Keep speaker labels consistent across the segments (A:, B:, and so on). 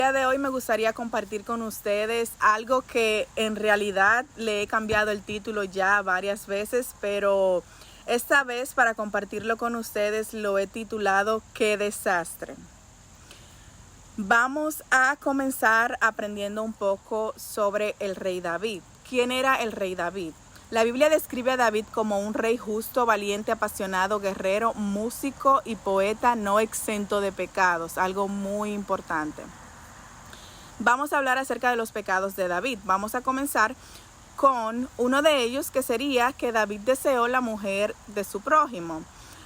A: El día de hoy me gustaría compartir con ustedes algo que en realidad le he cambiado el título ya varias veces, pero esta vez para compartirlo con ustedes lo he titulado ¡Qué desastre! Vamos a comenzar aprendiendo un poco sobre el rey David. ¿Quién era el rey David? La Biblia describe a David como un rey justo, valiente, apasionado, guerrero, músico y poeta no exento de pecados, algo muy importante. Vamos a hablar acerca de los pecados de David. Vamos a comenzar con uno de ellos, que sería que David deseó la mujer de su prójimo.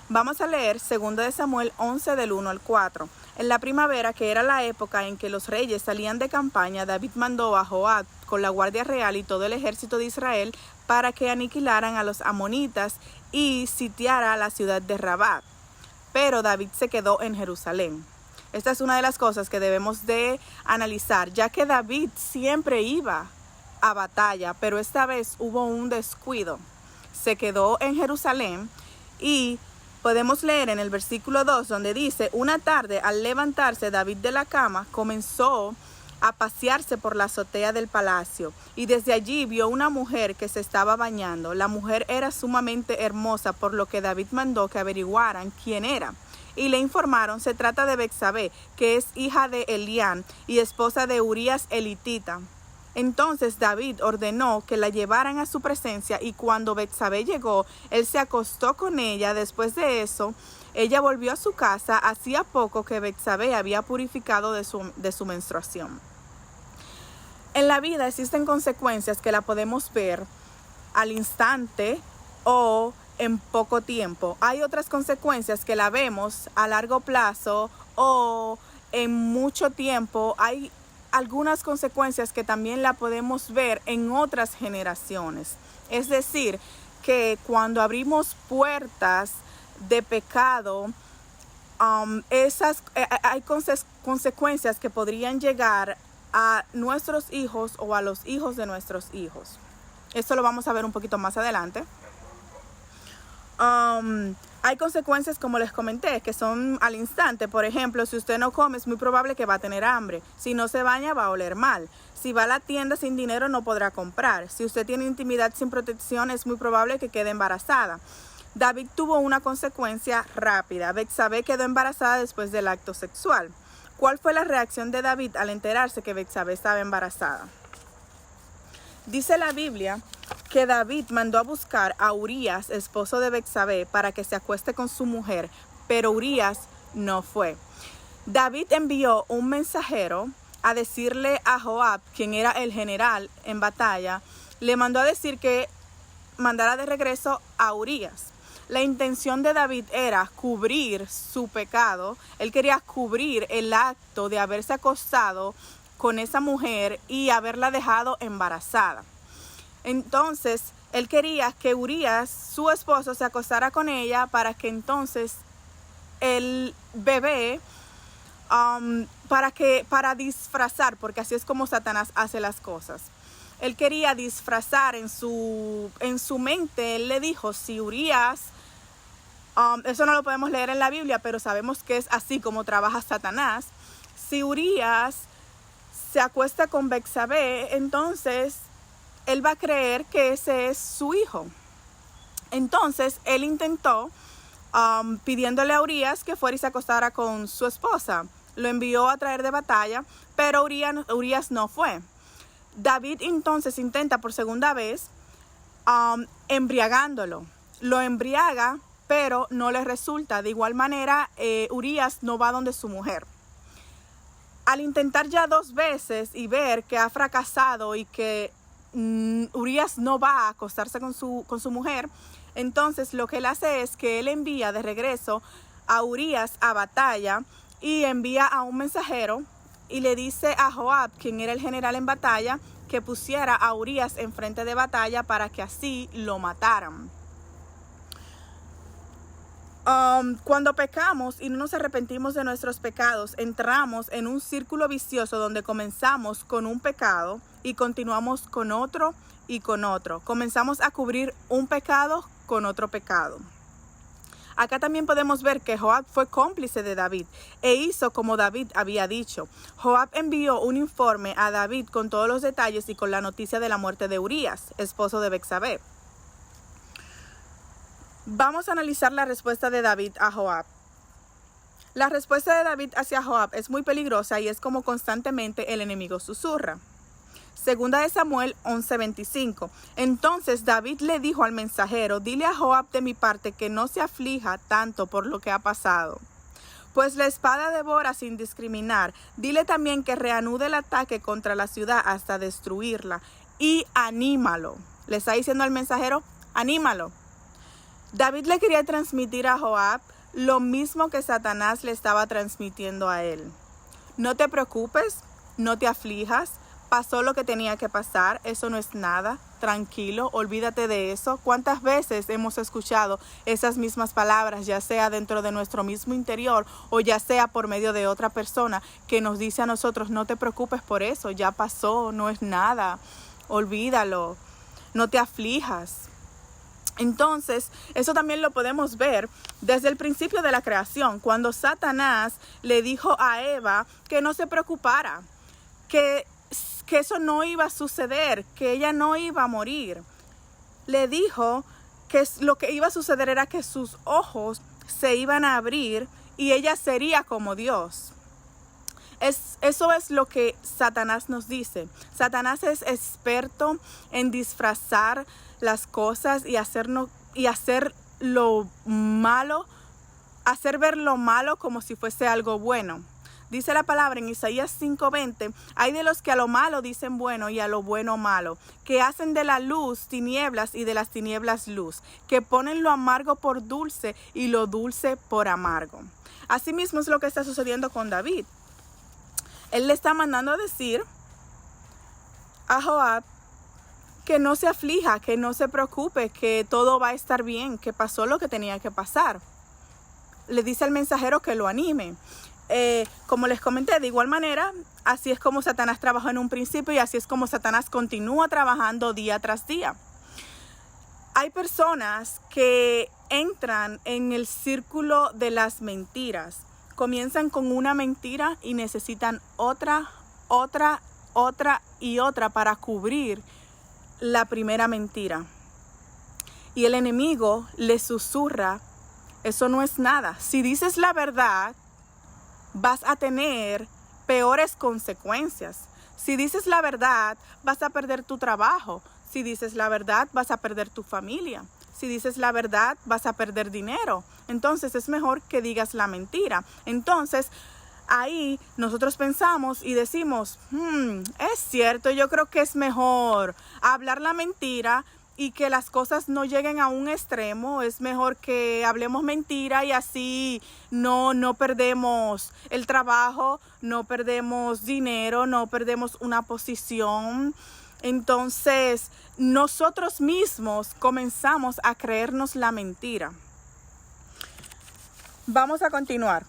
A: Vamos a leer 2 Samuel 11 del 1 al 4. En la primavera, que era la época en que los reyes salían de campaña, David mandó a Joab con la guardia real y todo el ejército de Israel para que aniquilaran a los amonitas y sitiara la ciudad de Rabá. Pero David se quedó en Jerusalén. Esta es una de las cosas que debemos de analizar, ya que David siempre iba a batalla, pero esta vez hubo un descuido. Se quedó en Jerusalén y podemos leer en el versículo 2 donde dice: una tarde al levantarse David de la cama comenzó a pasearse por la azotea del palacio y desde allí vio una mujer que se estaba bañando. La mujer era sumamente hermosa, por lo que David mandó que averiguaran quién era. Y le informaron: se trata de Betsabé, que es hija de Elián y esposa de Urías elitita. Entonces David ordenó que la llevaran a su presencia, y cuando Betsabé llegó, él se acostó con ella. Después de eso, ella volvió a su casa. Hacía poco que Betsabé había purificado de su menstruación. En la vida existen consecuencias que la podemos ver al instante o en poco tiempo. Hay otras consecuencias que la vemos a largo plazo o en mucho tiempo. Hay algunas consecuencias que también la podemos ver en otras generaciones. Es decir, que cuando abrimos puertas de pecado, hay consecuencias que podrían llegar a nuestros hijos o a los hijos de nuestros hijos. Esto lo vamos a ver un poquito más adelante. Hay consecuencias, como les comenté, que son al instante. Por ejemplo, si usted no come, es muy probable que va a tener hambre. Si no se baña, va a oler mal. Si va a la tienda sin dinero, no podrá comprar. Si usted tiene intimidad sin protección, es muy probable que quede embarazada. David tuvo una consecuencia rápida. Betsabé quedó embarazada después del acto sexual. ¿Cuál fue la reacción de David al enterarse que Betsabé estaba embarazada? Dice la Biblia que David mandó a buscar a Urías, esposo de Betsabé, para que se acueste con su mujer, pero Urías no fue. David envió un mensajero a decirle a Joab, quien era el general en batalla, le mandó a decir que mandara de regreso a Urías. La intención de David era cubrir su pecado. Él quería cubrir el acto de haberse acostado con esa mujer y haberla dejado embarazada. Entonces, él quería que Urías, su esposo, se acostara con ella para que entonces el bebé, para disfrazar, porque así es como Satanás hace las cosas. Él quería disfrazar en su mente. Él le dijo: si Urías, eso no lo podemos leer en la Biblia, pero sabemos que es así como trabaja Satanás. Si Urías se acuesta con Betsabé, entonces él va a creer que ese es su hijo. Entonces él intentó, pidiéndole a Urías que fuera y se acostara con su esposa. Lo envió a traer de batalla, pero Urías no fue. David entonces intenta por segunda vez, embriagándolo. Lo embriaga, pero no le resulta. De igual manera, Urías no va donde su mujer. Al intentar ya 2 veces y ver que ha fracasado y que Urías no va a acostarse con su mujer, entonces lo que él hace es que él envía de regreso a Urías a batalla y envía a un mensajero y le dice a Joab, quien era el general en batalla, que pusiera a Urías en frente de batalla para que así lo mataran. Cuando pecamos y no nos arrepentimos de nuestros pecados, entramos en un círculo vicioso donde comenzamos con un pecado y continuamos con otro y con otro. Comenzamos a cubrir un pecado con otro pecado. Acá también podemos ver que Joab fue cómplice de David e hizo como David había dicho. Joab envió un informe a David con todos los detalles y con la noticia de la muerte de Urías, esposo de Betsabé. Vamos a analizar la respuesta de David a Joab. La respuesta de David hacia Joab es muy peligrosa y es como constantemente el enemigo susurra. Segunda de Samuel 11:25. Entonces David le dijo al mensajero: dile a Joab de mi parte que no se aflija tanto por lo que ha pasado, pues la espada devora sin discriminar. Dile también que reanude el ataque contra la ciudad hasta destruirla y anímalo. Le está diciendo al mensajero: anímalo. David le quería transmitir a Joab lo mismo que Satanás le estaba transmitiendo a él. No te preocupes, no te aflijas. Pasó lo que tenía que pasar, eso no es nada, tranquilo, olvídate de eso. ¿Cuántas veces hemos escuchado esas mismas palabras, ya sea dentro de nuestro mismo interior o ya sea por medio de otra persona que nos dice a nosotros: no te preocupes por eso, ya pasó, no es nada, olvídalo, no te aflijas? Entonces, eso también lo podemos ver desde el principio de la creación, cuando Satanás le dijo a Eva que no se preocupara, que eso no iba a suceder, que ella no iba a morir. Le dijo que lo que iba a suceder era que sus ojos se iban a abrir y ella sería como Dios. Eso es lo que Satanás nos dice. Satanás es experto en disfrazar las cosas y hacer lo malo, hacer ver lo malo como si fuese algo bueno. Dice la palabra en Isaías 5:20, hay de los que a lo malo dicen bueno y a lo bueno malo, que hacen de la luz tinieblas y de las tinieblas luz, que ponen lo amargo por dulce y lo dulce por amargo. Asimismo es lo que está sucediendo con David. Él le está mandando a decir a Joab que no se aflija, que no se preocupe, que todo va a estar bien, que pasó lo que tenía que pasar. Le dice al mensajero que lo anime. Como les comenté, de igual manera, así es como Satanás trabajó en un principio y así es como Satanás continúa trabajando día tras día. Hay personas que entran en el círculo de las mentiras. Comienzan con una mentira y necesitan otra y otra para cubrir la primera mentira. Y el enemigo le susurra: eso no es nada. Si dices la verdad, vas a tener peores consecuencias. Si dices la verdad, vas a perder tu trabajo. Si dices la verdad, vas a perder tu familia. Si dices la verdad, vas a perder dinero. Entonces es mejor que digas la mentira. Entonces ahí nosotros pensamos y decimos: es cierto, yo creo que es mejor hablar la mentira y que las cosas no lleguen a un extremo. Es mejor que hablemos mentira y así no perdemos el trabajo, no perdemos dinero, no perdemos una posición. Entonces nosotros mismos comenzamos a creernos la mentira. Vamos a continuar.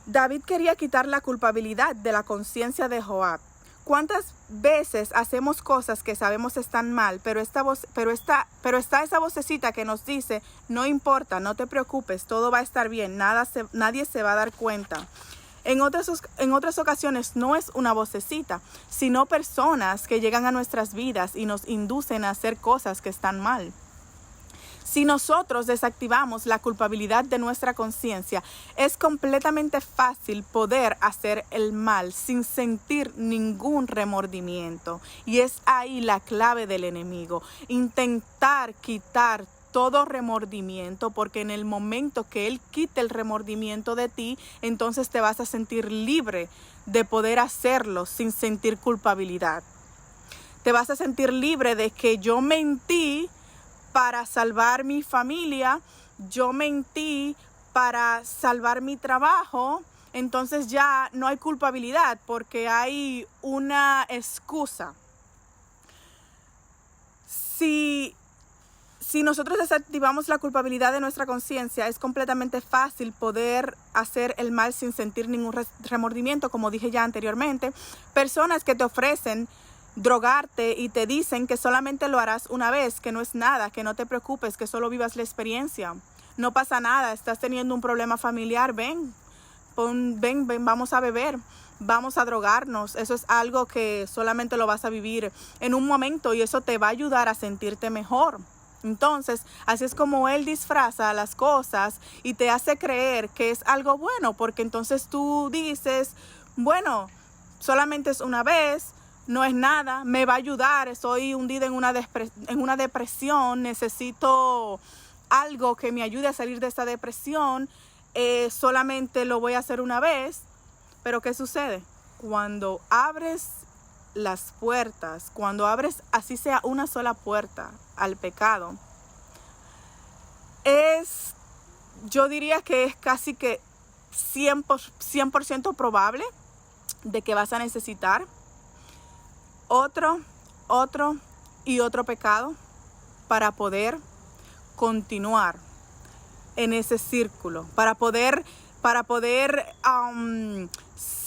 A: David quería quitar la culpabilidad de la conciencia de Joab. ¿Cuántas veces hacemos cosas que sabemos están mal, pero está esa vocecita que nos dice: no importa, no te preocupes, todo va a estar bien, nadie se va a dar cuenta? En otras ocasiones no es una vocecita, sino personas que llegan a nuestras vidas y nos inducen a hacer cosas que están mal. Si nosotros desactivamos la culpabilidad de nuestra conciencia, es completamente fácil poder hacer el mal sin sentir ningún remordimiento. Y es ahí la clave del enemigo: intentar quitar todo remordimiento, porque en el momento que él quite el remordimiento de ti, entonces te vas a sentir libre de poder hacerlo sin sentir culpabilidad. Te vas a sentir libre de que yo mentí para salvar mi familia, yo mentí para salvar mi trabajo, entonces ya no hay culpabilidad porque hay una excusa. Si nosotros desactivamos la culpabilidad de nuestra conciencia, es completamente fácil poder hacer el mal sin sentir ningún remordimiento, como dije ya anteriormente. Personas que te ofrecen drogarte y te dicen que solamente lo harás una vez, que no es nada, que no te preocupes, que solo vivas la experiencia. no pasa nada, estás teniendo un problema familiar, ven, vamos a beber, vamos a drogarnos. Eso es algo que solamente lo vas a vivir en un momento y eso te va a ayudar a sentirte mejor. Entonces, así es como él disfraza las cosas y te hace creer que es algo bueno, porque entonces tú dices, bueno, solamente es una vez, no es nada, me va a ayudar, estoy hundida en una depresión, necesito algo que me ayude a salir de esta depresión, solamente lo voy a hacer una vez. Pero ¿qué sucede? Cuando abres las puertas, cuando abres así sea una sola puerta al pecado, yo diría que es casi que 100% probable de que vas a necesitar otro y otro pecado para poder continuar en ese círculo, para poder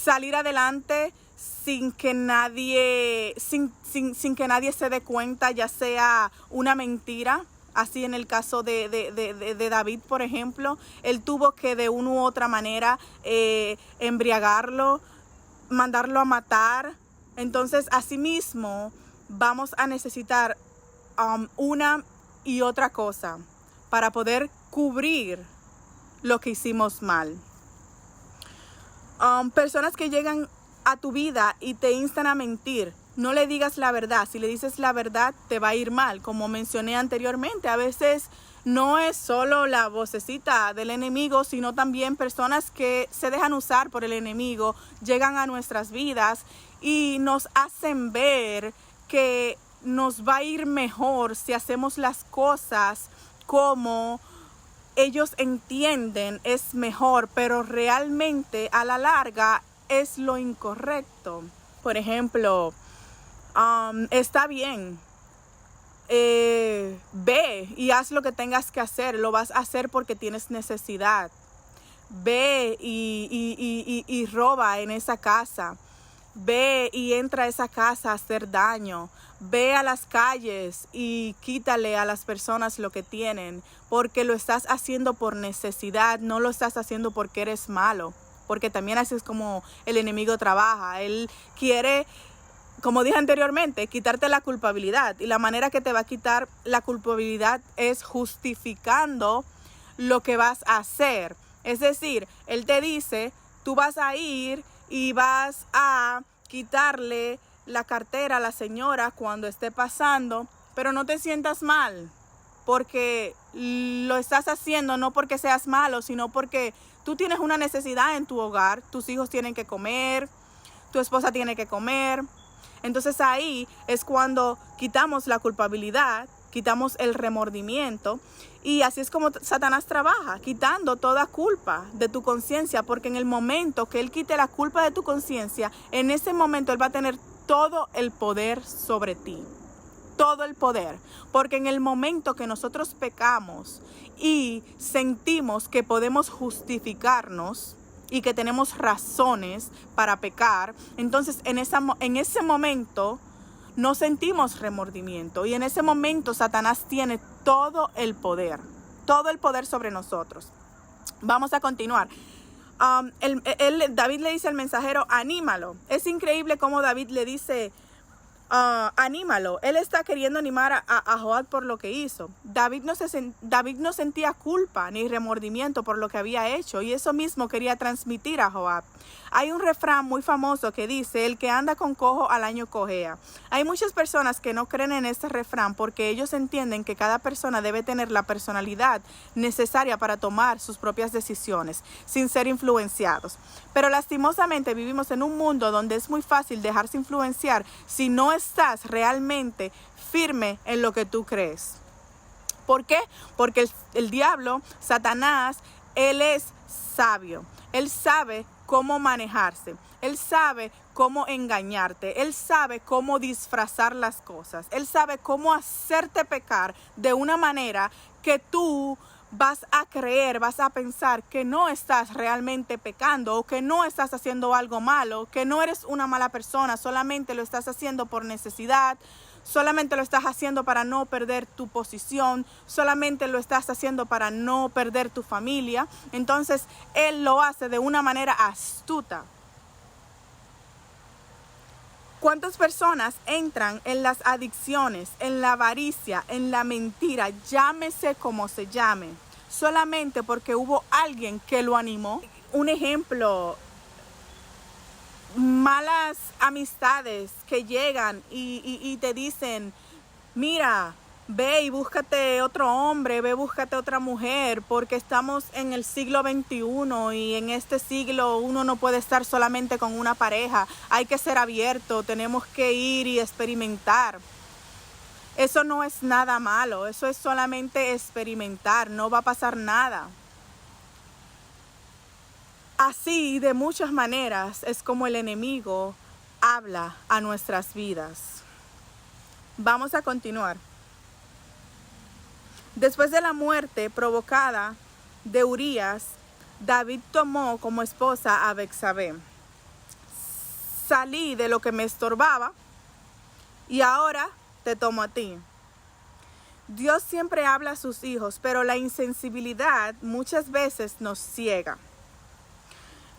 A: salir adelante sin que nadie se dé cuenta, ya sea una mentira. Así en el caso de David, por ejemplo, él tuvo que de una u otra manera embriagarlo, mandarlo a matar. Entonces, asimismo, vamos a necesitar una y otra cosa para poder cubrir lo que hicimos mal. Personas que llegan a tu vida y te instan a mentir, no le digas la verdad. Si le dices la verdad, te va a ir mal. Como mencioné anteriormente, a veces no es solo la vocecita del enemigo, sino también personas que se dejan usar por el enemigo, llegan a nuestras vidas y nos hacen ver que nos va a ir mejor si hacemos las cosas como ellos entienden es mejor, pero realmente a la larga es lo incorrecto. Por ejemplo, está bien, ve y haz lo que tengas que hacer, lo vas a hacer porque tienes necesidad. Ve y roba en esa casa. Ve y entra a esa casa a hacer daño. Ve a las calles y quítale a las personas lo que tienen, porque lo estás haciendo por necesidad, no lo estás haciendo porque eres malo, porque también así es como el enemigo trabaja. Él quiere, como dije anteriormente, quitarte la culpabilidad, y la manera que te va a quitar la culpabilidad es justificando lo que vas a hacer. Es decir, él te dice, tú vas a ir y vas a quitarle la cartera a la señora cuando esté pasando, pero no te sientas mal, porque lo estás haciendo no porque seas malo, sino porque tú tienes una necesidad en tu hogar, tus hijos tienen que comer, tu esposa tiene que comer. Entonces ahí es cuando quitamos la culpabilidad, quitamos el remordimiento, y así es como Satanás trabaja, quitando toda culpa de tu conciencia, porque en el momento que él quite la culpa de tu conciencia, en ese momento él va a tener todo el poder sobre ti. Todo el poder, porque en el momento que nosotros pecamos y sentimos que podemos justificarnos y que tenemos razones para pecar, entonces en ese momento no sentimos remordimiento, y en ese momento Satanás tiene todo el poder sobre nosotros. Vamos a continuar. David le dice al mensajero, anímalo. Es increíble cómo David le dice, anímalo. Él está queriendo animar a Joab por lo que hizo. David no sentía culpa ni remordimiento por lo que había hecho, y eso mismo quería transmitir a Joab. Hay un refrán muy famoso que dice, el que anda con cojo al año cojea. Hay muchas personas que no creen en este refrán porque ellos entienden que cada persona debe tener la personalidad necesaria para tomar sus propias decisiones sin ser influenciados. Pero lastimosamente vivimos en un mundo donde es muy fácil dejarse influenciar si no estás realmente firme en lo que tú crees. ¿Por qué? Porque el diablo, Satanás, él es sabio. Él sabe cómo manejarse. Él sabe cómo engañarte. Él sabe cómo disfrazar las cosas. Él sabe cómo hacerte pecar de una manera que tú vas a creer, vas a pensar que no estás realmente pecando o que no estás haciendo algo malo, que no eres una mala persona, solamente lo estás haciendo por necesidad, solamente lo estás haciendo para no perder tu posición, solamente lo estás haciendo para no perder tu familia. Entonces, él lo hace de una manera astuta. ¿Cuántas personas entran en las adicciones, en la avaricia, en la mentira, llámese como se llame, solamente porque hubo alguien que lo animó? Un ejemplo, malas amistades que llegan y te dicen, mira, ve y búscate otro hombre, ve, búscate otra mujer, porque estamos en el siglo XXI y en este siglo uno no puede estar solamente con una pareja, hay que ser abierto, tenemos que ir y experimentar. Eso no es nada malo, eso es solamente experimentar, no va a pasar nada. Así, de muchas maneras, es como el enemigo habla a nuestras vidas. Vamos a continuar. Después de la muerte provocada de Urías, David tomó como esposa a Betsabé. Salí de lo que me estorbaba y ahora te tomo a ti. Dios siempre habla a sus hijos, pero la insensibilidad muchas veces nos ciega.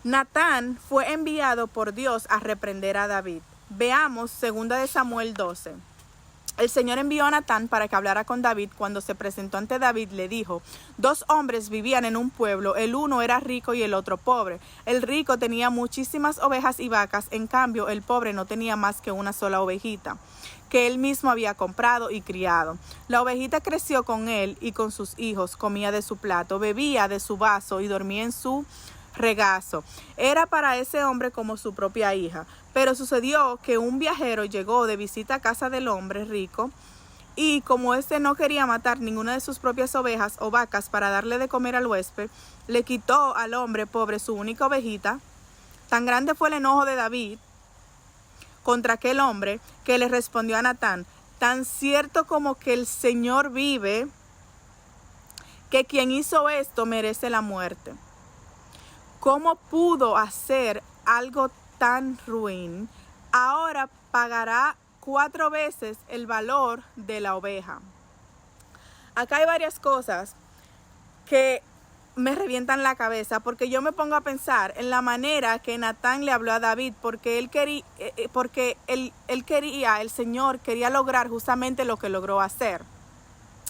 A: Natán fue enviado por Dios a reprender a David. Veamos 2 Samuel 12. El Señor envió a Natán para que hablara con David. Cuando se presentó ante David, le dijo: 2 hombres vivían en un pueblo, el uno era rico y el otro pobre. El rico tenía muchísimas ovejas y vacas, en cambio el pobre no tenía más que una sola ovejita, que él mismo había comprado y criado. La ovejita creció con él y con sus hijos, comía de su plato, bebía de su vaso y dormía en su regazo. Era para ese hombre como su propia hija. Pero sucedió que un viajero llegó de visita a casa del hombre rico y como éste no quería matar ninguna de sus propias ovejas o vacas para darle de comer al huésped, le quitó al hombre pobre su única ovejita. Tan grande fue el enojo de David contra aquel hombre que le respondió a Natán: tan cierto como que el Señor vive, que quien hizo esto merece la muerte. ¿Cómo pudo hacer algo tan ruin? Ahora pagará 4 veces el valor de la oveja. Acá hay varias cosas que me revientan la cabeza, porque yo me pongo a pensar en la manera que Natán le habló a David, porque el Señor quería lograr justamente lo que logró hacer.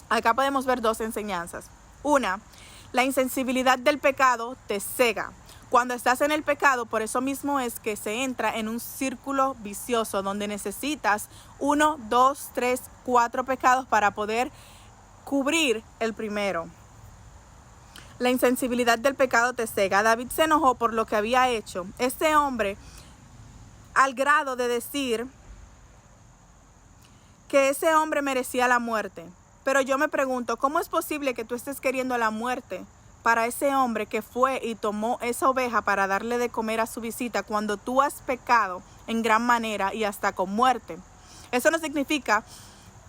A: Acá podemos ver 2 enseñanzas. Una, la insensibilidad del pecado te cega. Cuando estás en el pecado, por eso mismo es que se entra en un círculo vicioso donde necesitas 1, 2, 3, 4 pecados para poder cubrir el primero. La insensibilidad del pecado te cega. David se enojó por lo que había hecho este hombre al grado de decir que ese hombre merecía la muerte. Pero yo me pregunto, ¿cómo es posible que tú estés queriendo la muerte para ese hombre que fue y tomó esa oveja para darle de comer a su visita, cuando tú has pecado en gran manera y hasta con muerte? Eso no significa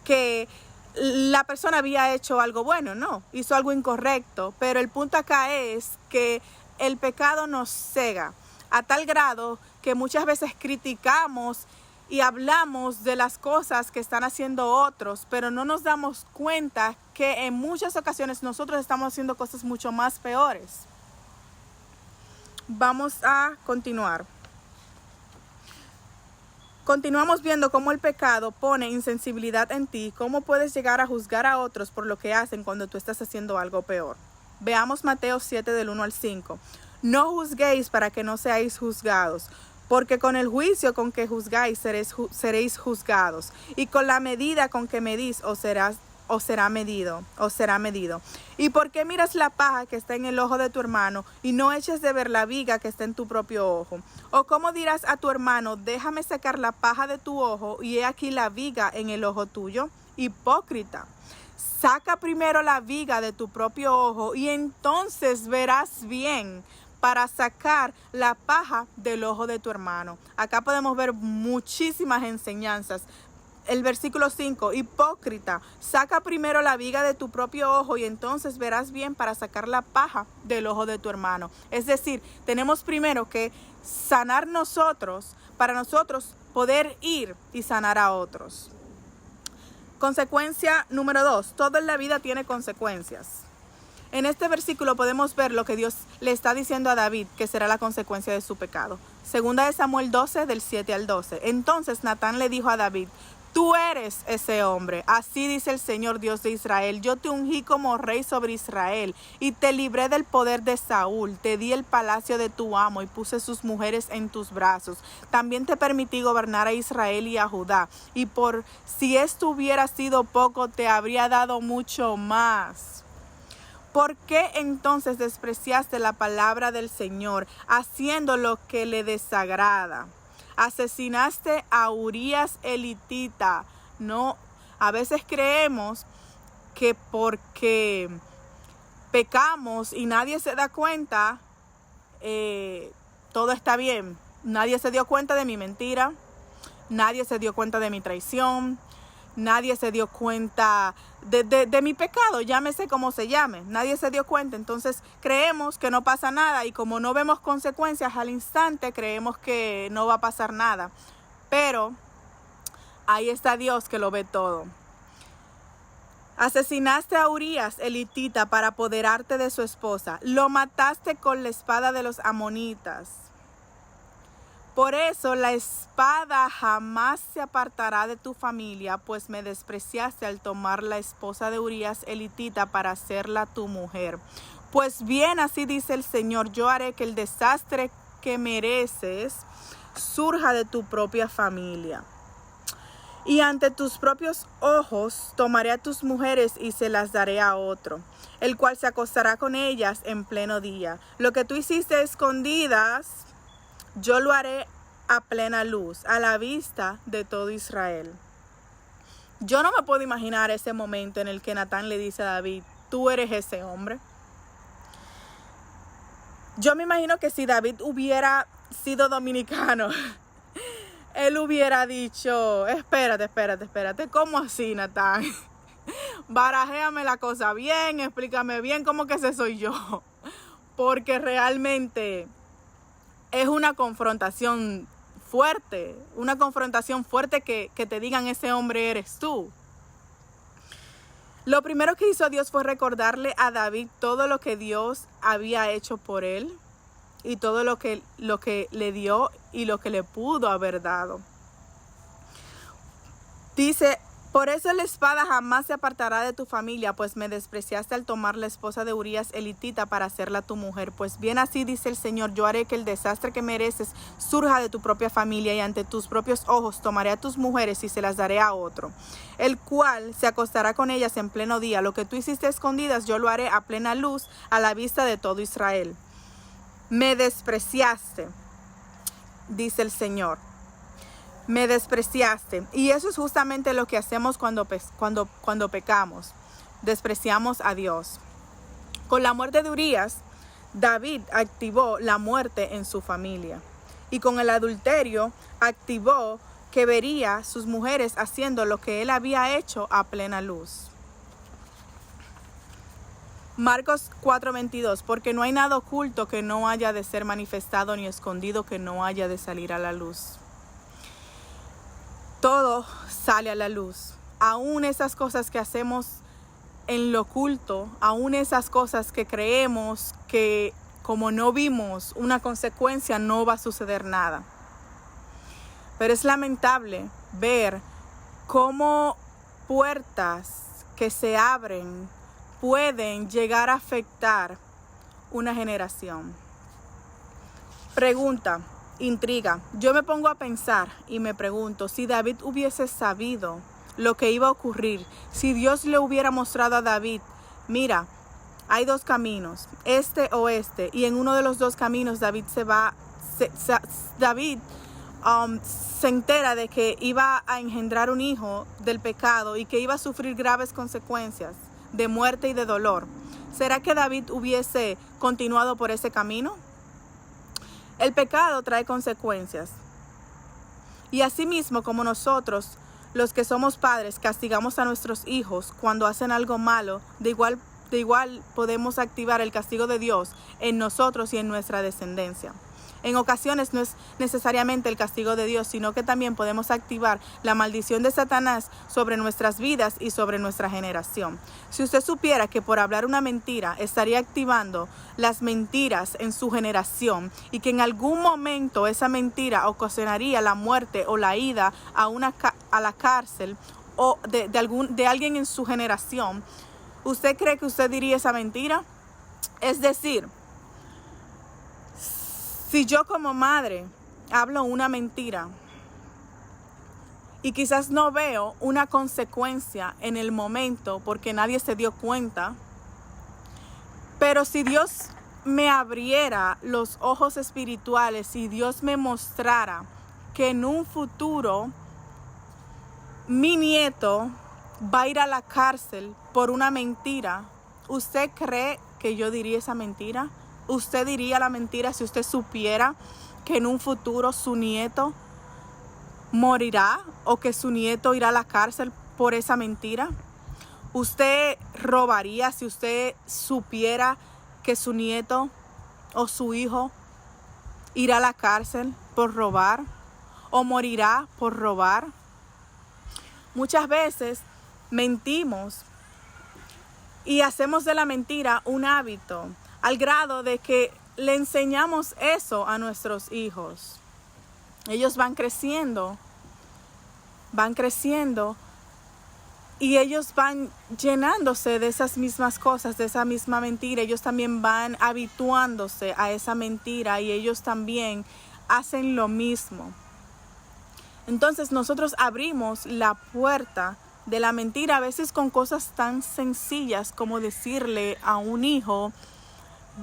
A: que la persona había hecho algo bueno, no, hizo algo incorrecto, pero el punto acá es que el pecado nos cega a tal grado que muchas veces criticamos y hablamos de las cosas que están haciendo otros, pero no nos damos cuenta que en muchas ocasiones nosotros estamos haciendo cosas mucho más peores. Vamos a continuar. Continuamos viendo cómo el pecado pone insensibilidad en ti, cómo puedes llegar a juzgar a otros por lo que hacen cuando tú estás haciendo algo peor. Veamos Mateo 7 del 1 al 5. No juzguéis para que no seáis juzgados, porque con el juicio con que juzgáis seréis juzgados, y con la medida con que medís os será medido. ¿Y por qué miras la paja que está en el ojo de tu hermano y no eches de ver la viga que está en tu propio ojo? ¿O cómo dirás a tu hermano: déjame sacar la paja de tu ojo, y he aquí la viga en el ojo tuyo? Hipócrita, saca primero la viga de tu propio ojo y entonces verás bien para sacar la paja del ojo de tu hermano. Acá podemos ver muchísimas enseñanzas. El versículo 5, hipócrita, saca primero la viga de tu propio ojo y entonces verás bien para sacar la paja del ojo de tu hermano. Es decir, tenemos primero que sanar nosotros para nosotros poder ir y sanar a otros. Consecuencia número 2, todo en la vida tiene consecuencias. En este versículo podemos ver lo que Dios le está diciendo a David, que será la consecuencia de su pecado. Segunda de Samuel 12, del 7 al 12. Entonces Natán le dijo a David, tú eres ese hombre. Así dice el Señor Dios de Israel. Yo te ungí como rey sobre Israel y te libré del poder de Saúl. Te di el palacio de tu amo y puse sus mujeres en tus brazos. También te permití gobernar a Israel y a Judá. Y por si esto hubiera sido poco, te habría dado mucho más. ¿Por qué entonces despreciaste la palabra del Señor, haciendo lo que le desagrada? Asesinaste a Urías elitita. No, a veces creemos que porque pecamos y nadie se da cuenta, todo está bien. Nadie se dio cuenta de mi mentira, nadie se dio cuenta de mi traición, nadie se dio cuenta de mi pecado, llámese como se llame. Nadie se dio cuenta, entonces creemos que no pasa nada y como no vemos consecuencias al instante, creemos que no va a pasar nada. Pero ahí está Dios que lo ve todo. Asesinaste a Urías elitita para apoderarte de su esposa. Lo mataste con la espada de los amonitas. Por eso la espada jamás se apartará de tu familia, pues me despreciaste al tomar la esposa de Urías elitita para hacerla tu mujer. Pues bien, así dice el Señor, yo haré que el desastre que mereces surja de tu propia familia. Y ante tus propios ojos tomaré a tus mujeres y se las daré a otro, el cual se acostará con ellas en pleno día. Lo que tú hiciste a escondidas, yo lo haré a plena luz, a la vista de todo Israel. Yo no me puedo imaginar ese momento en el que Natán le dice a David, tú eres ese hombre. Yo me imagino que si David hubiera sido dominicano, él hubiera dicho, espérate, ¿cómo así, Natán? Barajéame la cosa bien, explícame bien cómo que ese soy yo. Porque realmente es una confrontación fuerte que te digan ese hombre eres tú. Lo primero que hizo Dios fue recordarle a David todo lo que Dios había hecho por él y todo lo que le dio y lo que le pudo haber dado. Dice, por eso la espada jamás se apartará de tu familia, pues me despreciaste al tomar la esposa de Urías elitita para hacerla tu mujer. Pues bien así dice el Señor, yo haré que el desastre que mereces surja de tu propia familia y ante tus propios ojos tomaré a tus mujeres y se las daré a otro, el cual se acostará con ellas en pleno día. Lo que tú hiciste a escondidas yo lo haré a plena luz a la vista de todo Israel. Me despreciaste, dice el Señor. Me despreciaste. Y eso es justamente lo que hacemos cuando pecamos. Despreciamos a Dios. Con la muerte de Urías, David activó la muerte en su familia. Y con el adulterio, activó que vería sus mujeres haciendo lo que él había hecho a plena luz. Marcos 4:22, porque no hay nada oculto que no haya de ser manifestado, ni escondido que no haya de salir a la luz. Todo sale a la luz, aún esas cosas que hacemos en lo oculto, aún esas cosas que creemos que como no vimos una consecuencia no va a suceder nada. Pero es lamentable ver cómo puertas que se abren pueden llegar a afectar una generación. Pregunta. Intriga. Yo me pongo a pensar y me pregunto, si David hubiese sabido lo que iba a ocurrir, si Dios le hubiera mostrado a David, mira, hay dos caminos, este o este, y en uno de los dos caminos David se entera de que iba a engendrar un hijo del pecado y que iba a sufrir graves consecuencias de muerte y de dolor. ¿Será que David hubiese continuado por ese camino? El pecado trae consecuencias. Y asimismo, como nosotros los que somos padres castigamos a nuestros hijos cuando hacen algo malo, de igual podemos activar el castigo de Dios en nosotros y en nuestra descendencia. En ocasiones no es necesariamente el castigo de Dios, sino que también podemos activar la maldición de Satanás sobre nuestras vidas y sobre nuestra generación. Si usted supiera que por hablar una mentira estaría activando las mentiras en su generación y que en algún momento esa mentira ocasionaría la muerte o la ida a la cárcel o de alguien en su generación, ¿usted cree que usted diría esa mentira? Es decir, si yo como madre hablo una mentira y quizás no veo una consecuencia en el momento porque nadie se dio cuenta, pero si Dios me abriera los ojos espirituales y Dios me mostrara que en un futuro mi nieto va a ir a la cárcel por una mentira, ¿usted cree que yo diría esa mentira? ¿Usted diría la mentira si usted supiera que en un futuro su nieto morirá o que su nieto irá a la cárcel por esa mentira? ¿Usted robaría si usted supiera que su nieto o su hijo irá a la cárcel por robar o morirá por robar? Muchas veces mentimos y hacemos de la mentira un hábito, al grado de que le enseñamos eso a nuestros hijos. Ellos van creciendo y ellos van llenándose de esas mismas cosas, de esa misma mentira. Ellos también van habituándose a esa mentira y ellos también hacen lo mismo. Entonces nosotros abrimos la puerta de la mentira, a veces con cosas tan sencillas como decirle a un hijo: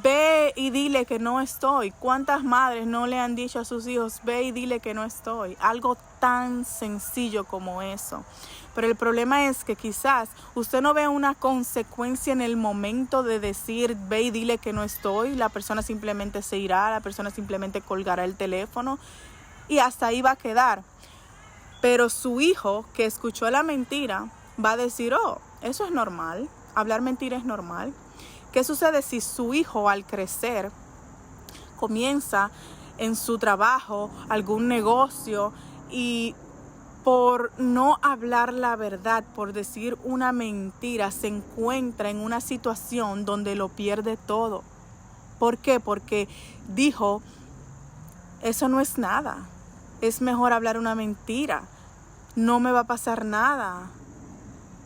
A: ve y dile que no estoy. ¿Cuántas madres no le han dicho a sus hijos: ve y dile que no estoy? Algo tan sencillo como eso. Pero el problema es que quizás usted no ve una consecuencia en el momento de decir: ve y dile que no estoy. La persona simplemente se irá, la persona simplemente colgará el teléfono y hasta ahí va a quedar. Pero su hijo que escuchó la mentira va a decir: oh, eso es normal, hablar mentira es normal. ¿Qué sucede si su hijo al crecer comienza en su trabajo algún negocio y por no hablar la verdad, por decir una mentira, se encuentra en una situación donde lo pierde todo? ¿Por qué? Porque dijo: eso no es nada, es mejor hablar una mentira, no me va a pasar nada.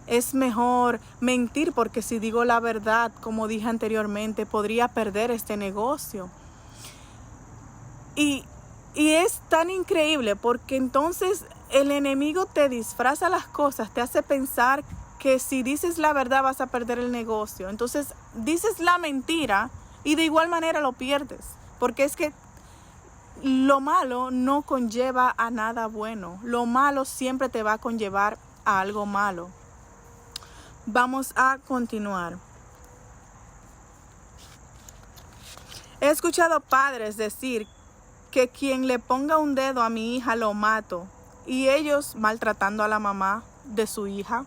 A: Es mejor mentir porque si digo la verdad, como dije anteriormente, podría perder este negocio. Y es tan increíble porque entonces el enemigo te disfraza las cosas, te hace pensar que si dices la verdad vas a perder el negocio. Entonces dices la mentira y de igual manera lo pierdes. Porque es que lo malo no conlleva a nada bueno. Lo malo siempre te va a conllevar a algo malo. Vamos a continuar. He escuchado padres decir que quien le ponga un dedo a mi hija lo mato, y ellos maltratando a la mamá de su hija.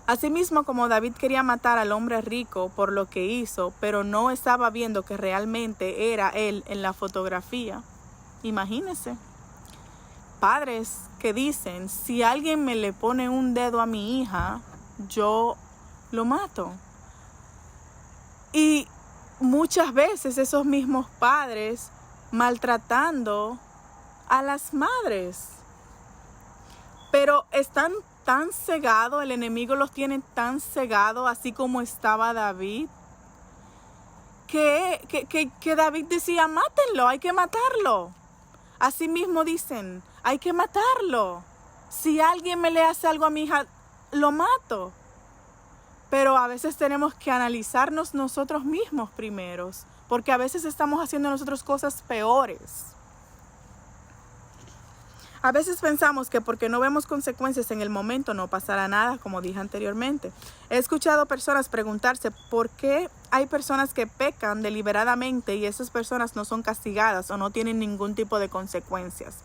A: Asimismo, como David quería matar al hombre rico por lo que hizo, pero no estaba viendo que realmente era él en la fotografía. Imagínense. Padres que dicen: si alguien me le pone un dedo a mi hija, yo lo mato. Y muchas veces esos mismos padres maltratando a las madres. Pero están tan cegados, el enemigo los tiene tan cegados, así como estaba David, que David decía: mátenlo, hay que matarlo. Así mismo dicen: hay que matarlo. Si alguien me le hace algo a mi hija, lo mato. Pero a veces tenemos que analizarnos nosotros mismos primeros, porque a veces estamos haciendo nosotros cosas peores. A veces pensamos que porque no vemos consecuencias en el momento no pasará nada, como dije anteriormente. He escuchado personas preguntarse por qué hay personas que pecan deliberadamente y esas personas no son castigadas o no tienen ningún tipo de consecuencias.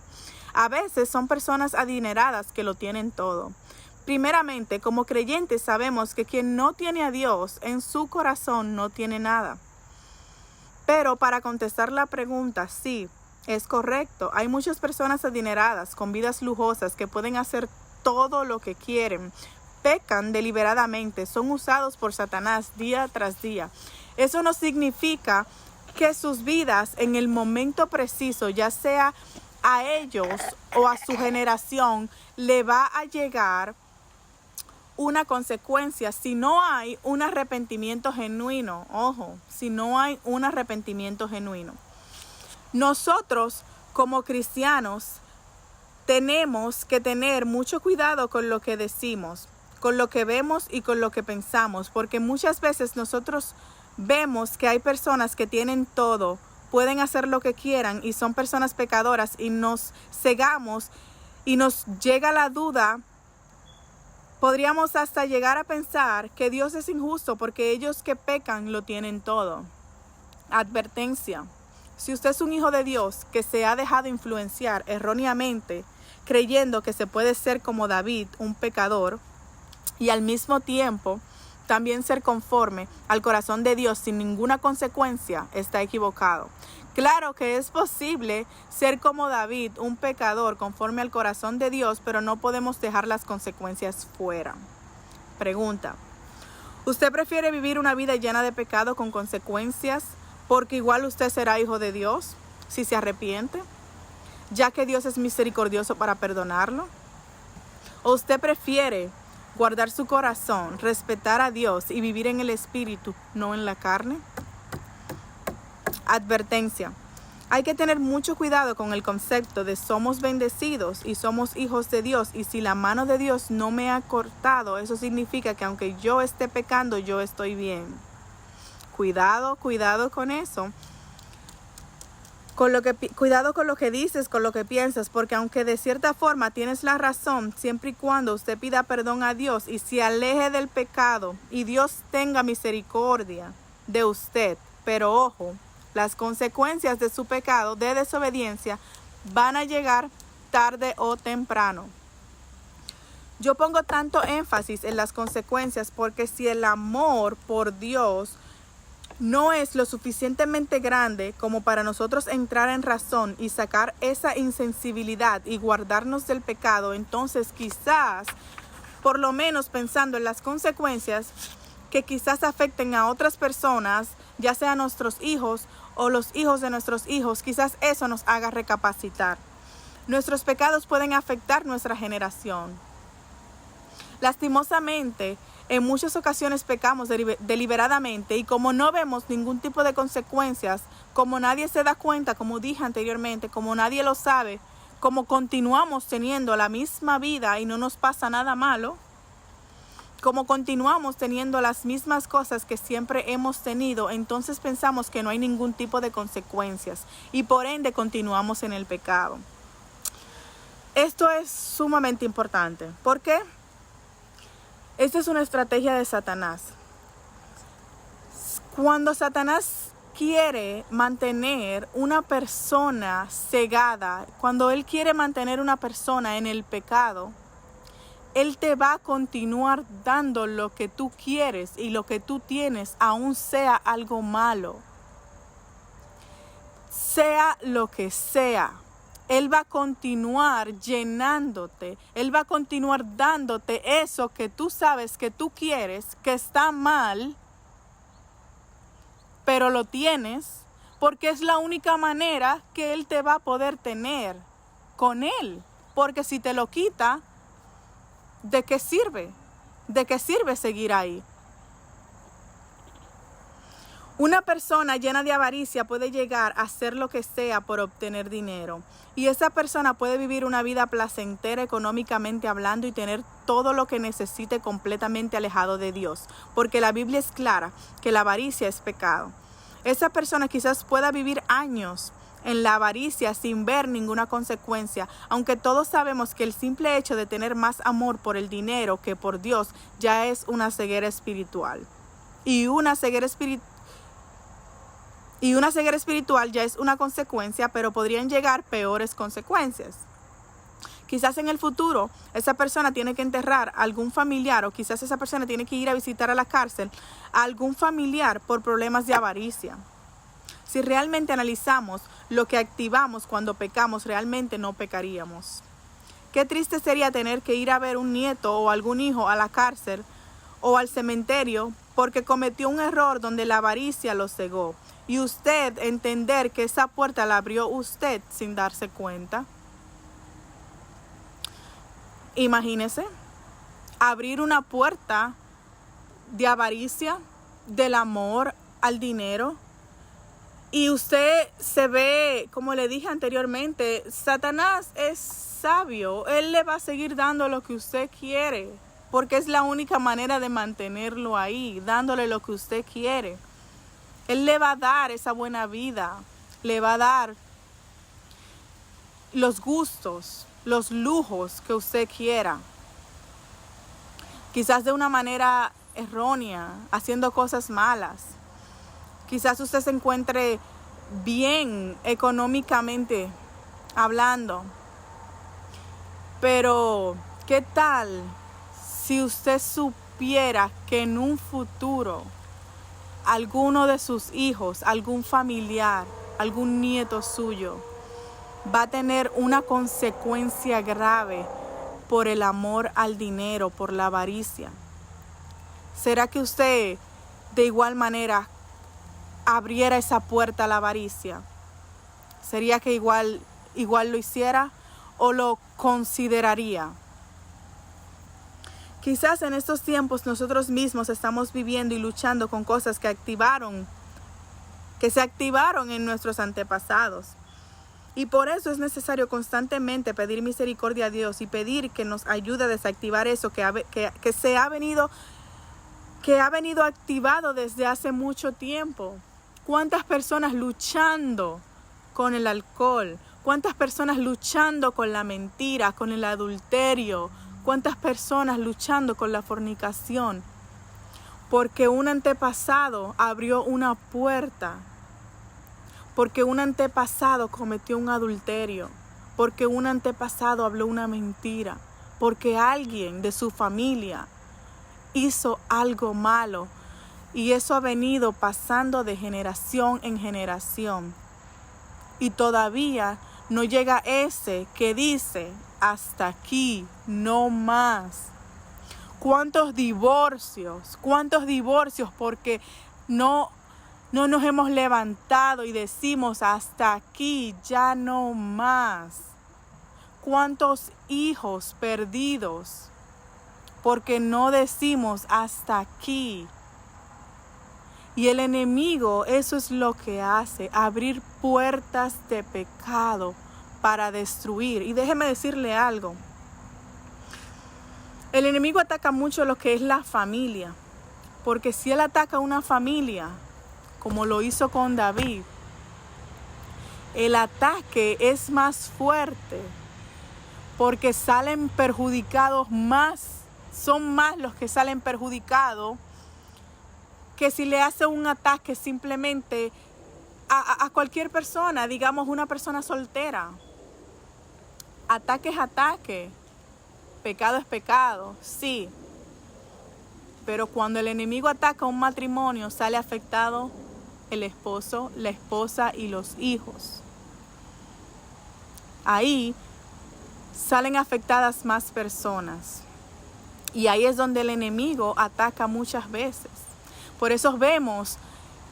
A: A veces son personas adineradas que lo tienen todo. Primeramente, como creyentes sabemos que quien no tiene a Dios en su corazón no tiene nada. Pero para contestar la pregunta, sí, es correcto. Hay muchas personas adineradas con vidas lujosas que pueden hacer todo lo que quieren. Pecan deliberadamente, son usados por Satanás día tras día. Eso no significa que sus vidas en el momento preciso, ya sea a ellos o a su generación, le va a llegar una consecuencia si no hay un arrepentimiento genuino. Ojo, si no hay un arrepentimiento genuino. Nosotros como cristianos tenemos que tener mucho cuidado con lo que decimos, con lo que vemos y con lo que pensamos, porque muchas veces nosotros vemos que hay personas que tienen todo, pueden hacer lo que quieran y son personas pecadoras y nos cegamos y nos llega la duda. Podríamos hasta llegar a pensar que Dios es injusto porque ellos que pecan lo tienen todo. Advertencia: si usted es un hijo de Dios que se ha dejado influenciar erróneamente, creyendo que se puede ser como David, un pecador, y al mismo tiempo también ser conforme al corazón de Dios sin ninguna consecuencia, está equivocado. Claro que es posible ser como David, un pecador conforme al corazón de Dios, pero no podemos dejar las consecuencias fuera. Pregunta: ¿usted prefiere vivir una vida llena de pecado con consecuencias porque igual usted será hijo de Dios si se arrepiente, ya que Dios es misericordioso para perdonarlo? ¿O usted prefiere guardar su corazón, respetar a Dios y vivir en el Espíritu, no en la carne? Advertencia: hay que tener mucho cuidado con el concepto de somos bendecidos y somos hijos de Dios, y si la mano de Dios no me ha cortado, eso significa que aunque yo esté pecando, yo estoy bien. Cuidado con eso. Cuidado con lo que dices, con lo que piensas, porque aunque de cierta forma tienes la razón, siempre y cuando usted pida perdón a Dios y se aleje del pecado y Dios tenga misericordia de usted. Pero ojo, las consecuencias de su pecado, de desobediencia, van a llegar tarde o temprano. Yo pongo tanto énfasis en las consecuencias porque si el amor por Dios no es lo suficientemente grande como para nosotros entrar en razón y sacar esa insensibilidad y guardarnos del pecado, entonces quizás, por lo menos pensando en las consecuencias que quizás afecten a otras personas, ya sea nuestros hijos o los hijos de nuestros hijos, quizás eso nos haga recapacitar. Nuestros pecados pueden afectar nuestra generación. Lastimosamente, en muchas ocasiones pecamos deliberadamente y como no vemos ningún tipo de consecuencias, como nadie se da cuenta, como dije anteriormente, como nadie lo sabe, como continuamos teniendo la misma vida y no nos pasa nada malo, como continuamos teniendo las mismas cosas que siempre hemos tenido, entonces pensamos que no hay ningún tipo de consecuencias y por ende continuamos en el pecado. Esto es sumamente importante. ¿Por qué? Esta es una estrategia de Satanás. Cuando Satanás quiere mantener una persona cegada, cuando él quiere mantener una persona en el pecado, él te va a continuar dando lo que tú quieres y lo que tú tienes, aun sea algo malo. Sea lo que sea. Él va a continuar llenándote. Él va a continuar dándote eso que tú sabes que tú quieres, que está mal, pero lo tienes porque es la única manera que Él te va a poder tener con Él. Porque si te lo quita, ¿de qué sirve? ¿De qué sirve seguir ahí? Una persona llena de avaricia puede llegar a hacer lo que sea por obtener dinero. Y esa persona puede vivir una vida placentera económicamente hablando y tener todo lo que necesite completamente alejado de Dios. Porque la Biblia es clara que la avaricia es pecado. Esa persona quizás pueda vivir años en la avaricia sin ver ninguna consecuencia. Aunque todos sabemos que el simple hecho de tener más amor por el dinero que por Dios ya es una ceguera espiritual. Y una ceguera espiritual ya es una consecuencia, pero podrían llegar peores consecuencias. Quizás en el futuro esa persona tiene que enterrar a algún familiar, o quizás esa persona tiene que ir a visitar a la cárcel a algún familiar por problemas de avaricia. Si realmente analizamos lo que activamos cuando pecamos, realmente no pecaríamos. Qué triste sería tener que ir a ver un nieto o algún hijo a la cárcel o al cementerio porque cometió un error donde la avaricia lo cegó. Y usted entender que esa puerta la abrió usted sin darse cuenta. Imagínese abrir una puerta de avaricia, del amor al dinero. Y usted se ve, como le dije anteriormente, Satanás es sabio. Él le va a seguir dando lo que usted quiere, porque es la única manera de mantenerlo ahí, dándole lo que usted quiere. Él le va a dar esa buena vida, le va a dar los gustos, los lujos que usted quiera. Quizás de una manera errónea, haciendo cosas malas. Quizás usted se encuentre bien económicamente hablando. Pero, ¿qué tal si usted supiera que en un futuro alguno de sus hijos, algún familiar, algún nieto suyo va a tener una consecuencia grave por el amor al dinero, por la avaricia? ¿Será que usted de igual manera abriera esa puerta a la avaricia? ¿Sería que igual lo hiciera o lo consideraría? Quizás en estos tiempos nosotros mismos estamos viviendo y luchando con cosas que se activaron en nuestros antepasados. Y por eso es necesario constantemente pedir misericordia a Dios y pedir que nos ayude a desactivar eso que ha venido activado desde hace mucho tiempo. ¿Cuántas personas luchando con el alcohol? ¿Cuántas personas luchando con la mentira, con el adulterio? ¿Cuántas personas luchando con la fornicación? Porque un antepasado abrió una puerta. Porque un antepasado cometió un adulterio. Porque un antepasado habló una mentira. Porque alguien de su familia hizo algo malo. Y eso ha venido pasando de generación en generación. Y todavía no llega ese que dice, hasta aquí, no más. ¿Cuántos divorcios? Porque no nos hemos levantado y decimos, hasta aquí, ya no más. ¿Cuántos hijos perdidos? Porque no decimos, hasta aquí. Y el enemigo, eso es lo que hace, abrir puertas de pecado para destruir. Y déjeme decirle algo. El enemigo ataca mucho lo que es la familia. Porque si él ataca a una familia, como lo hizo con David, el ataque es más fuerte. Porque salen perjudicados más, son más los que salen perjudicados que si le hace un ataque simplemente a cualquier persona, digamos una persona soltera. Ataque es ataque, pecado es pecado, sí. Pero cuando el enemigo ataca un matrimonio, sale afectado el esposo, la esposa y los hijos. Ahí salen afectadas más personas. Y ahí es donde el enemigo ataca muchas veces. Por eso vemos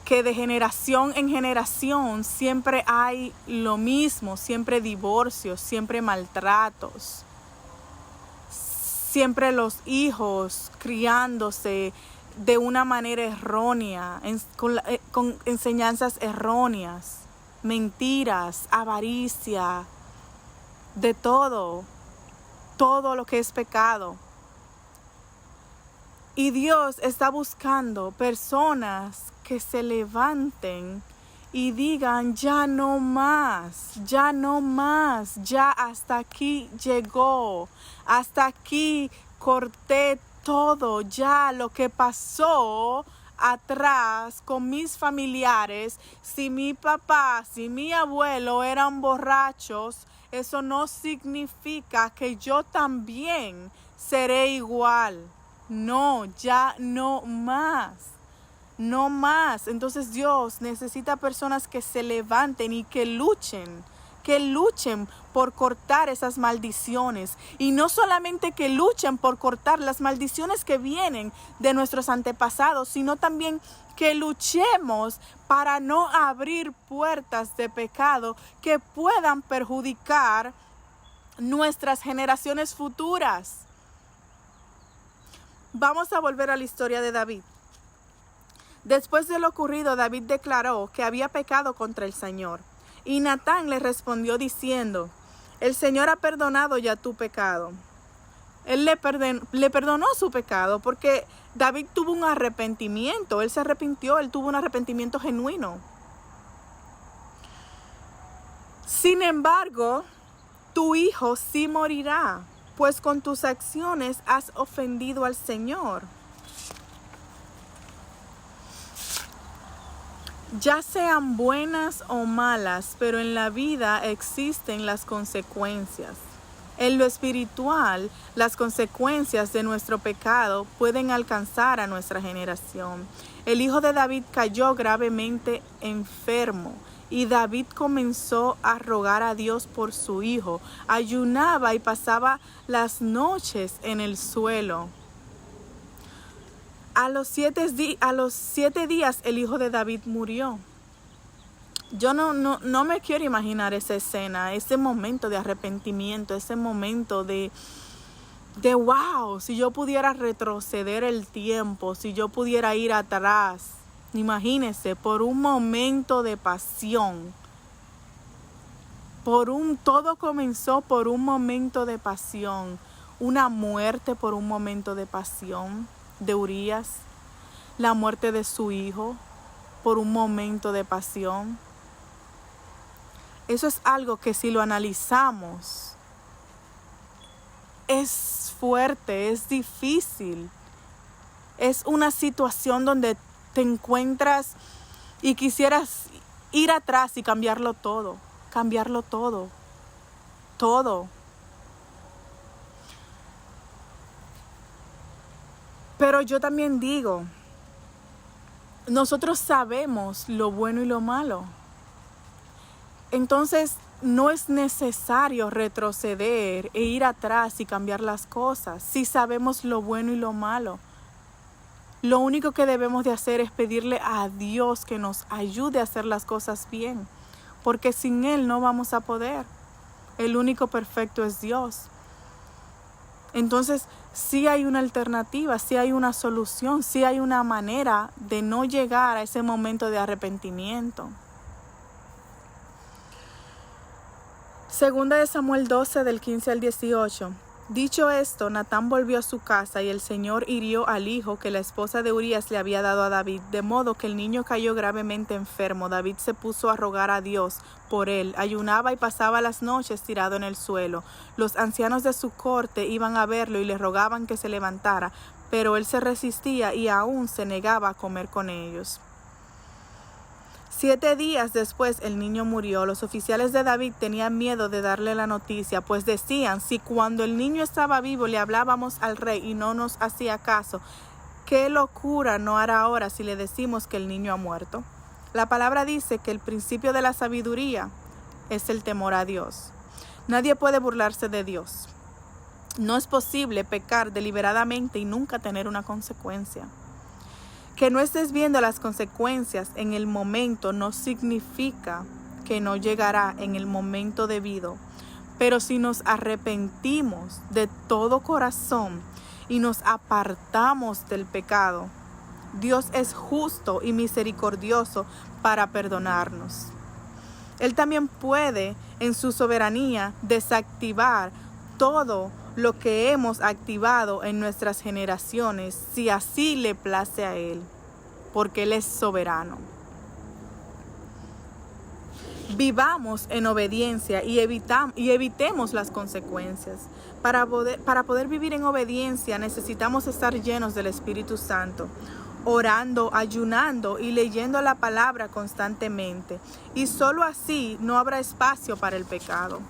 A: que de generación en generación siempre hay lo mismo, siempre divorcios, siempre maltratos, siempre los hijos criándose de una manera errónea, con enseñanzas erróneas, mentiras, avaricia, de todo lo que es pecado. Y Dios está buscando personas que se levanten y digan, ya no más, ya hasta aquí llegó, hasta aquí corté todo, ya lo que pasó atrás con mis familiares, si mi papá, si mi abuelo eran borrachos, eso no significa que yo también seré igual. No, ya no más. No más. Entonces Dios necesita personas que se levanten y que luchen por cortar esas maldiciones. Y no solamente que luchen por cortar las maldiciones que vienen de nuestros antepasados, sino también que luchemos para no abrir puertas de pecado que puedan perjudicar nuestras generaciones futuras. Vamos a volver a la historia de David. Después de lo ocurrido, David declaró que había pecado contra el Señor. Y Natán le respondió diciendo: el Señor ha perdonado ya tu pecado. Él le perdonó su pecado porque David tuvo un arrepentimiento. Él se arrepintió, él tuvo un arrepentimiento genuino. Sin embargo, tu hijo sí morirá, pues con tus acciones has ofendido al Señor. Ya sean buenas o malas, pero en la vida existen las consecuencias. En lo espiritual, las consecuencias de nuestro pecado pueden alcanzar a nuestra generación. El hijo de David cayó gravemente enfermo y David comenzó a rogar a Dios por su hijo. Ayunaba y pasaba las noches en el suelo. A los 7 días el hijo de David murió. Yo no me quiero imaginar esa escena, ese momento de arrepentimiento, ese momento de wow, si yo pudiera retroceder el tiempo, si yo pudiera ir atrás. Imagínense, por un momento de pasión. Todo comenzó por un momento de pasión, una muerte por un momento de pasión de Urías, la muerte de su hijo por un momento de pasión. Eso es algo que si lo analizamos es fuerte, es difícil. Es una situación donde te encuentras y quisieras ir atrás y cambiarlo todo, todo. Pero yo también digo, nosotros sabemos lo bueno y lo malo. Entonces, no es necesario retroceder e ir atrás y cambiar las cosas si sabemos lo bueno y lo malo. Lo único que debemos de hacer es pedirle a Dios que nos ayude a hacer las cosas bien, porque sin Él no vamos a poder. El único perfecto es Dios. Entonces, sí hay una alternativa, sí hay una solución, sí hay una manera de no llegar a ese momento de arrepentimiento. Segunda de Samuel 12, del 15 al 18. Dicho esto, Natán volvió a su casa y el Señor hirió al hijo que la esposa de Urías le había dado a David, de modo que el niño cayó gravemente enfermo. David se puso a rogar a Dios por él, ayunaba y pasaba las noches tirado en el suelo. Los ancianos de su corte iban a verlo y le rogaban que se levantara, pero él se resistía y aún se negaba a comer con ellos. 7 días después el niño murió. Los oficiales de David tenían miedo de darle la noticia, pues decían: si cuando el niño estaba vivo le hablábamos al rey y no nos hacía caso, ¿qué locura no hará ahora si le decimos que el niño ha muerto? La palabra dice que el principio de la sabiduría es el temor a Dios. Nadie puede burlarse de Dios. No es posible pecar deliberadamente y nunca tener una consecuencia. Que no estés viendo las consecuencias en el momento no significa que no llegará en el momento debido. Pero si nos arrepentimos de todo corazón y nos apartamos del pecado, Dios es justo y misericordioso para perdonarnos. Él también puede, en su soberanía, desactivar todo lo que hemos activado en nuestras generaciones, si así le place a Él, porque Él es soberano. Vivamos en obediencia y evitemos las consecuencias. Para poder vivir en obediencia necesitamos estar llenos del Espíritu Santo, orando, ayunando y leyendo la palabra constantemente. Y solo así no habrá espacio para el pecado.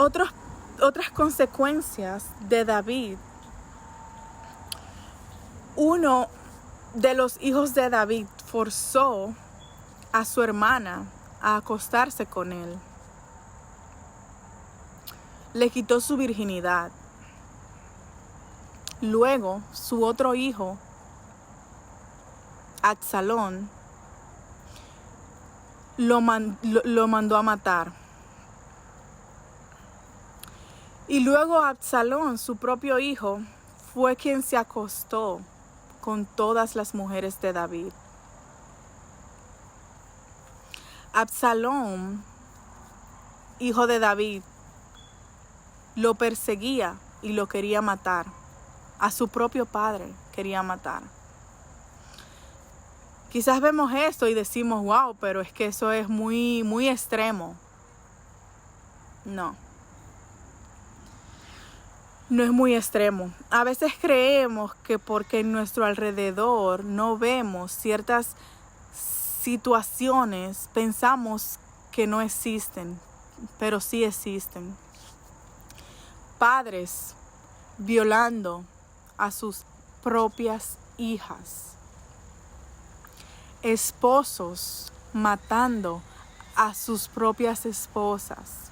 A: Otras consecuencias de David. Uno de los hijos de David forzó a su hermana a acostarse con él. Le quitó su virginidad. Luego, su otro hijo, Absalón, lo mandó a matar. Y luego Absalón, su propio hijo, fue quien se acostó con todas las mujeres de David. Absalón, hijo de David, lo perseguía y lo quería matar. A su propio padre quería matar. Quizás vemos esto y decimos, wow, pero es que eso es muy, muy extremo. No. No es muy extremo. A veces creemos que porque en nuestro alrededor no vemos ciertas situaciones, pensamos que no existen, pero sí existen. Padres violando a sus propias hijas. Esposos matando a sus propias esposas.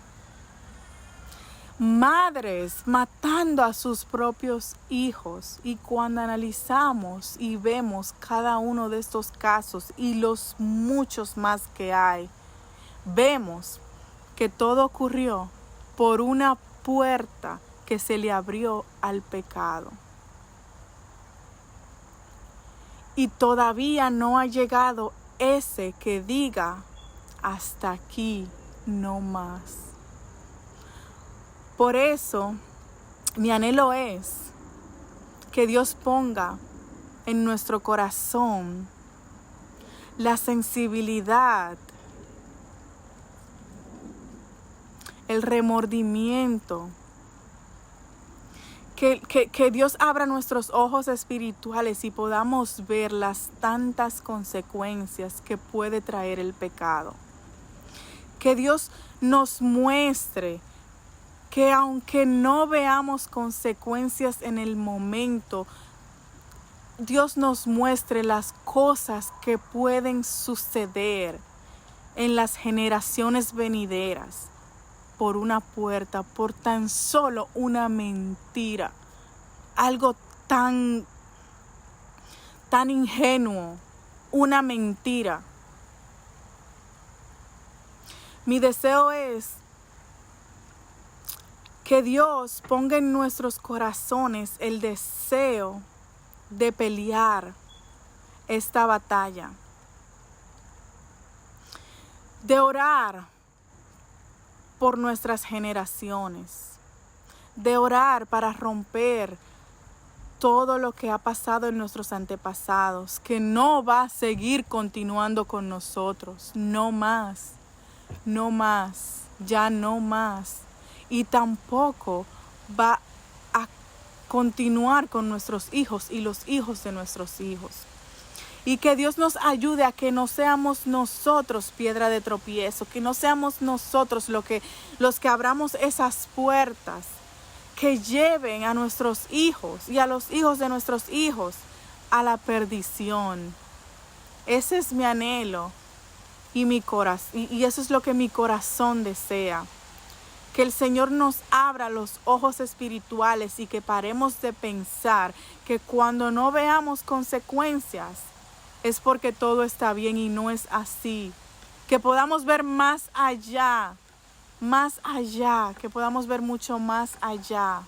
A: Madres matando a sus propios hijos. Y cuando analizamos y vemos cada uno de estos casos y los muchos más que hay, vemos que todo ocurrió por una puerta que se le abrió al pecado. Y todavía no ha llegado ese que diga, hasta aquí, no más. Por eso, mi anhelo es que Dios ponga en nuestro corazón la sensibilidad, el remordimiento, que Dios abra nuestros ojos espirituales y podamos ver las tantas consecuencias que puede traer el pecado. Que Dios nos muestre que aunque no veamos consecuencias en el momento, Dios nos muestre las cosas que pueden suceder en las generaciones venideras. Por una puerta, por tan solo una mentira, algo tan ingenuo, una mentira. Mi deseo es que Dios ponga en nuestros corazones el deseo de pelear esta batalla, de orar por nuestras generaciones, de orar para romper todo lo que ha pasado en nuestros antepasados, que no va a seguir continuando con nosotros, no más, ya no más, y tampoco va a continuar con nuestros hijos y los hijos de nuestros hijos. Y que Dios nos ayude a que no seamos nosotros piedra de tropiezo, que no seamos nosotros los que abramos esas puertas que lleven a nuestros hijos y a los hijos de nuestros hijos a la perdición. Ese es mi anhelo y mi corazón, y eso es lo que mi corazón desea. Que el Señor nos abra los ojos espirituales y que paremos de pensar que cuando no veamos consecuencias es porque todo está bien, y no es así. Que podamos ver más allá, que podamos ver mucho más allá.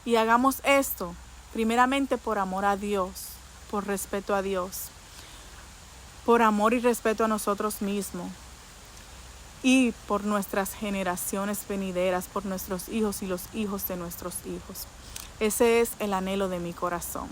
A: Y hagamos esto primeramente por amor a Dios, por respeto a Dios, por amor y respeto a nosotros mismos y por nuestras generaciones venideras, por nuestros hijos y los hijos de nuestros hijos. Ese es el anhelo de mi corazón.